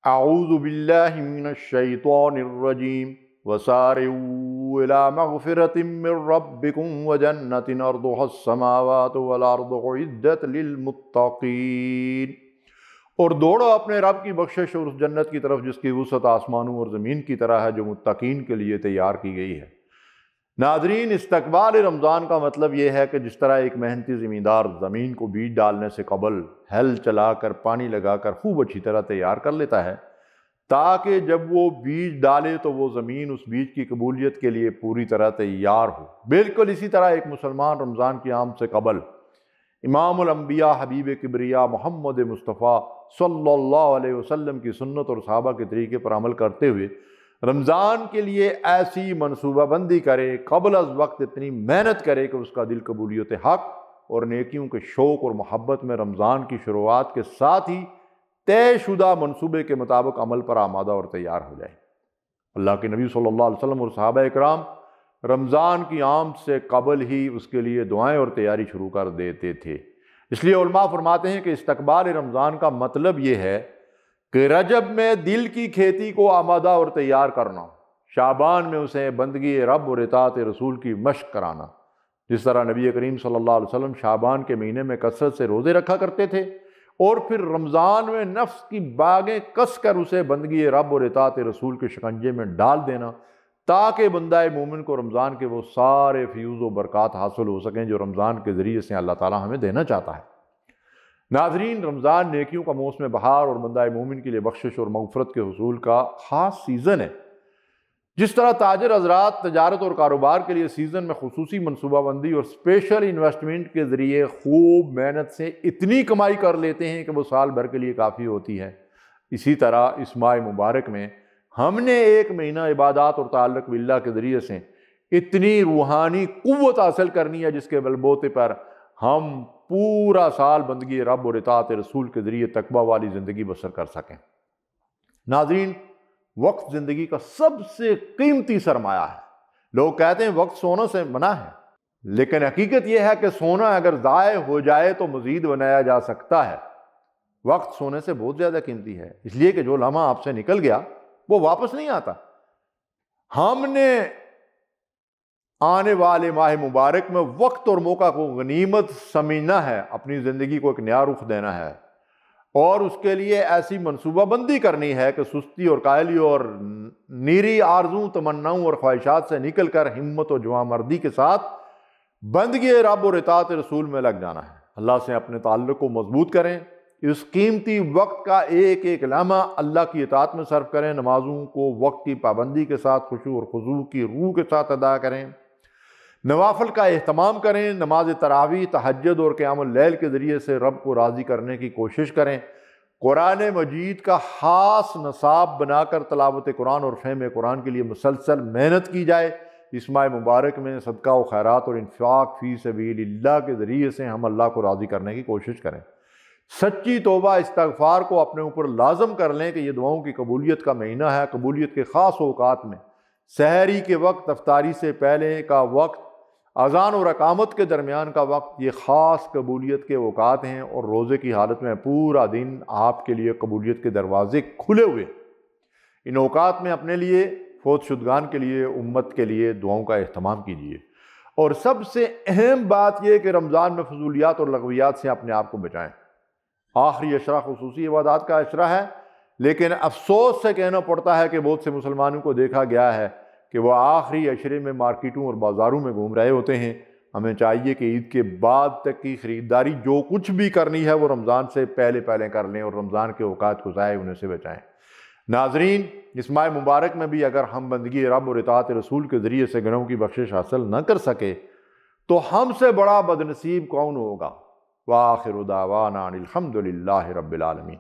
اعوذ باللہ من الشیطان الرجیم وسارعوا الی مغفرۃ من ربکم وجنۃ عرضها السماوات والارض اعدت للمتقین، اور دوڑو اپنے رب کی بخشش اور اس جنت کی طرف جس کی وسعت آسمانوں اور زمین کی طرح ہے، جو متقین کے لیے تیار کی گئی ہے۔ ناظرین، استقبال رمضان کا مطلب یہ ہے کہ جس طرح ایک محنتی زمیندار زمین کو بیج ڈالنے سے قبل ہل چلا کر پانی لگا کر خوب اچھی طرح تیار کر لیتا ہے تاکہ جب وہ بیج ڈالے تو وہ زمین اس بیج کی قبولیت کے لیے پوری طرح تیار ہو، بالکل اسی طرح ایک مسلمان رمضان کی آمد سے قبل امام الانبیاء حبیب کبریا محمد مصطفیٰ صلی اللہ علیہ وسلم کی سنت اور صحابہ کے طریقے پر عمل کرتے ہوئے رمضان کے لیے ایسی منصوبہ بندی کرے، قبل از وقت اتنی محنت کرے کہ اس کا دل قبولیت حق اور نیکیوں کے شوق اور محبت میں رمضان کی شروعات کے ساتھ ہی طے شدہ منصوبے کے مطابق عمل پر آمادہ اور تیار ہو جائے۔ اللہ کے نبی صلی اللہ علیہ وسلم اور صحابہ اکرام رمضان کی آمد سے قبل ہی اس کے لیے دعائیں اور تیاری شروع کر دیتے تھے۔ اس لیے علماء فرماتے ہیں کہ استقبال رمضان کا مطلب یہ ہے کہ رجب میں دل کی کھیتی کو آمادہ اور تیار کرنا، شعبان میں اسے بندگی رب اور اطاعت رسول کی مشق کرانا، جس طرح نبی کریم صلی اللہ علیہ وسلم شعبان کے مہینے میں کثرت سے روزے رکھا کرتے تھے اور پھر رمضان میں نفس کی باغیں کس کر اسے بندگی رب اور اطاعت رسول کے شکنجے میں ڈال دینا، تاکہ بندہ مومن کو رمضان کے وہ سارے فیوز و برکات حاصل ہو سکیں جو رمضان کے ذریعے سے اللہ تعالیٰ ہمیں دینا چاہتا ہے۔ ناظرین، رمضان نیکیوں کا موسم بہار اور بندہ مومن کے لیے بخشش اور مغفرت کے حصول کا خاص سیزن ہے۔ جس طرح تاجر حضرات تجارت اور کاروبار کے لیے سیزن میں خصوصی منصوبہ بندی اور اسپیشل انویسٹمنٹ کے ذریعے خوب محنت سے اتنی کمائی کر لیتے ہیں کہ وہ سال بھر کے لیے کافی ہوتی ہے، اسی طرح اس ماہ مبارک میں ہم نے ایک مہینہ عبادات اور تعلق باللہ کے ذریعے سے اتنی روحانی قوت حاصل کرنی ہے جس کے بلبوتے پر ہم پورا سال بندگی رب اور اطاعت رسول کے ذریعے تقویٰ والی زندگی بسر کر سکیں۔ ناظرین، وقت زندگی کا سب سے قیمتی سرمایہ ہے۔ لوگ کہتے ہیں وقت سونے سے منع ہے، لیکن حقیقت یہ ہے کہ سونا اگر ضائع ہو جائے تو مزید بنایا جا سکتا ہے۔ وقت سونے سے بہت زیادہ قیمتی ہے، اس لیے کہ جو لمحہ آپ سے نکل گیا وہ واپس نہیں آتا۔ ہم نے آنے والے ماہ مبارک میں وقت اور موقع کو غنیمت سمجھنا ہے، اپنی زندگی کو ایک نیا رخ دینا ہے اور اس کے لیے ایسی منصوبہ بندی کرنی ہے کہ سستی اور کاہلی اور نیری آرزوں تمناؤں اور خواہشات سے نکل کر ہمت و جواں مردی کے ساتھ بندگی رب اور اطاعت رسول میں لگ جانا ہے۔ اللہ سے اپنے تعلق کو مضبوط کریں، اس قیمتی وقت کا ایک ایک لمحہ اللہ کی اطاعت میں صرف کریں، نمازوں کو وقت کی پابندی کے ساتھ خشوع اور خضوع کی روح کے ساتھ ادا کریں، نوافل کا اہتمام کریں، نماز تراویح، تہجد اور قیام اللیل کے ذریعے سے رب کو راضی کرنے کی کوشش کریں، قرآن مجید کا خاص نصاب بنا کر تلاوت قرآن اور فہم قرآن کے لیے مسلسل محنت کی جائے۔ اس ماہ مبارک میں صدقہ و خیرات اور انفاق فی سبیل اللہ کے ذریعے سے ہم اللہ کو راضی کرنے کی کوشش کریں۔ سچی توبہ استغفار کو اپنے اوپر لازم کر لیں کہ یہ دعاؤں کی قبولیت کا مہینہ ہے۔ قبولیت کے خاص اوقات میں سحری کے وقت، افطاری سے پہلے کا وقت، اذان اور اقامت کے درمیان کا وقت، یہ خاص قبولیت کے اوقات ہیں اور روزے کی حالت میں پورا دن آپ کے لیے قبولیت کے دروازے کھلے ہوئے۔ ان اوقات میں اپنے لیے، فوت شدگان کے لیے، امت کے لیے دعاؤں کا اہتمام کیجیے، اور سب سے اہم بات یہ کہ رمضان میں فضولیات اور لغویات سے اپنے آپ کو بچائیں۔ آخری عشرہ خصوصی عبادات کا عشرہ ہے، لیکن افسوس سے کہنا پڑتا ہے کہ بہت سے مسلمانوں کو دیکھا گیا ہے کہ وہ آخری عشرے میں مارکیٹوں اور بازاروں میں گھوم رہے ہوتے ہیں۔ ہمیں چاہیے کہ عید کے بعد تک کی خریداری جو کچھ بھی کرنی ہے وہ رمضان سے پہلے کر لیں اور رمضان کے اوقات کو ضائع ہونے سے بچائیں۔ ناظرین، اس ماہ مبارک میں بھی اگر ہم بندگی رب اور اطاعت رسول کے ذریعے سے گناہوں کی بخشش حاصل نہ کر سکے تو ہم سے بڑا بدنصیب کون ہوگا؟ وآخر دعوانا ان الحمد للہ رب العالمین۔